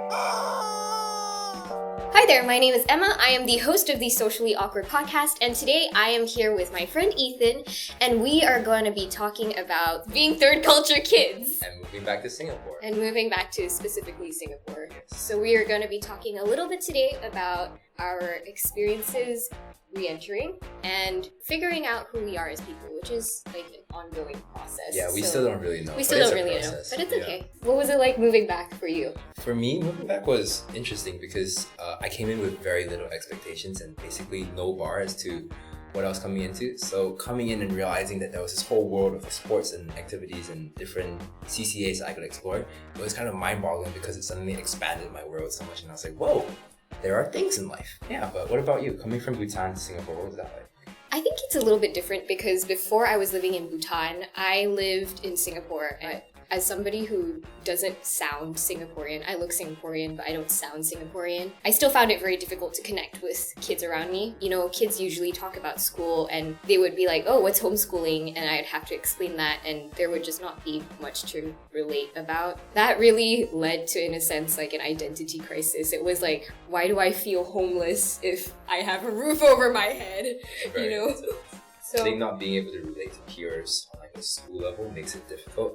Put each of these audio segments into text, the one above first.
Hi there, my name is Emma. I am the host of the Socially Awkward podcast, and today I am here with my friend Ethan, and we are going to be talking about being third culture kids. And moving back to Singapore. And moving back to specifically Singapore. So we are going to be talking a little bit today about our experiences reentering and figuring out who we are as people, which is like an ongoing process. Yeah, we still don't really know. We still don't really know, but it's okay. What was it like moving back for you? For me, moving back was interesting because I came in with very little expectations and basically no bar as to what I was coming into. So coming in and realizing that there was this whole world of sports and activities and different CCAs I could explore, it was kind of mind-boggling because it suddenly expanded my world so much, and I was like, whoa, there are things in life. Yeah, but what about you? Coming from Bhutan to Singapore, what was that like? I think it's a little bit different because before I was living in Bhutan, I lived in Singapore. As somebody who doesn't sound Singaporean, I look Singaporean, but I don't sound Singaporean. I still found it very difficult to connect with kids around me. You know, kids usually talk about school and they would be like, oh, what's homeschooling? And I'd have to explain that, and there would just not be much to relate about. That really led to, in a sense, like an identity crisis. It was like, why do I feel homeless if I have a roof over my head? Right. You know? So I think not being able to relate to peers on like a school level makes it difficult.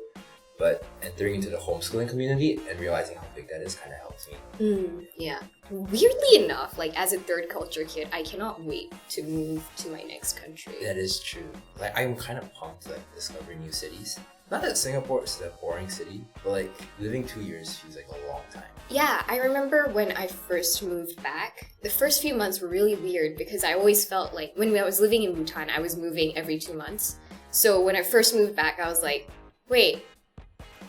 But entering into the homeschooling community and realizing how big that is kind of helps me. Yeah. Weirdly enough, like as a third culture kid, I cannot wait to move to my next country. That is true. Like I'm kind of pumped to like discover new cities. Not that Singapore is a boring city, but like living 2 years feels like a long time. Yeah, I remember when I first moved back, the first few months were really weird because I always felt like when I was living in Bhutan, I was moving every 2 months. So when I first moved back, I was like, wait,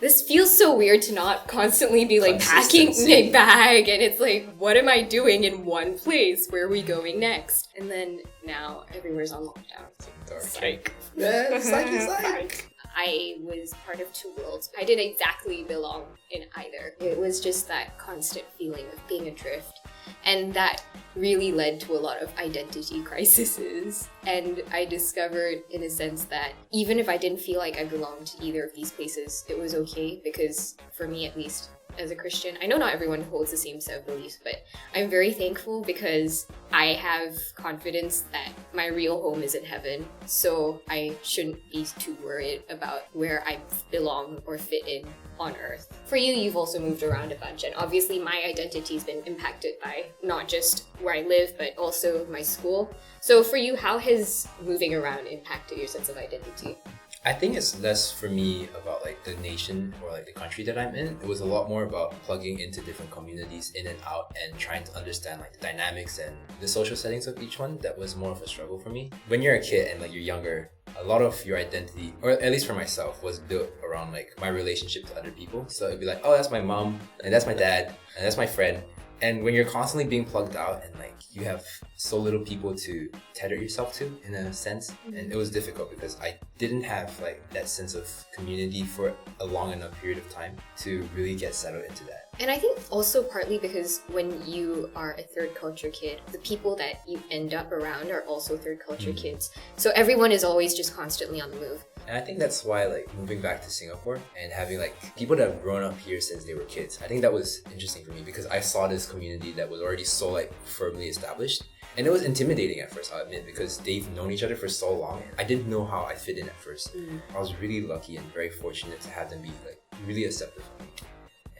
this feels so weird to not constantly be like packing my bag, and it's like, what am I doing in one place? Where are we going next? And then now everywhere's on lockdown. Psych. Yeah, psych. I was part of two worlds. I didn't exactly belong in either. It was just that constant feeling of being adrift. And that really led to a lot of identity crises. And I discovered, in a sense, that even if I didn't feel like I belonged to either of these places, it was okay, because for me at least, as a Christian, I know not everyone holds the same set of beliefs, but I'm very thankful because I have confidence that my real home is in heaven, so I shouldn't be too worried about where I belong or fit in on earth. For you, you've also moved around a bunch, and obviously my identity's been impacted by not just where I live, but also my school. So for you, how has moving around impacted your sense of identity? I think it's less for me about like the nation or like the country that I'm in. It was a lot more about plugging into different communities in and out and trying to understand like the dynamics and the social settings of each one. That was more of a struggle for me. When you're a kid and like you're younger, a lot of your identity, or at least for myself, was built around like my relationship to other people. So it'd be like, oh, that's my mom, and that's my dad, and that's my friend. And when you're constantly being plugged out and like you have so little people to tether yourself to, in a sense, and it was difficult because I didn't have like that sense of community for a long enough period of time to really get settled into that. And I think also partly because when you are a third culture kid, the people that you end up around are also third culture kids. So everyone is always just constantly on the move. And I think that's why like moving back to Singapore and having like people that have grown up here since they were kids, I think that was interesting for me because I saw this community that was already so like firmly established. And it was intimidating at first, I'll admit, because they've known each other for so long. I didn't know how I fit in at first. I was really lucky and very fortunate to have them be like really accepting of me.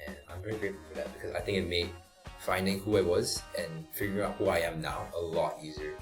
And I'm very grateful for that because I think it made finding who I was and figuring out who I am now a lot easier.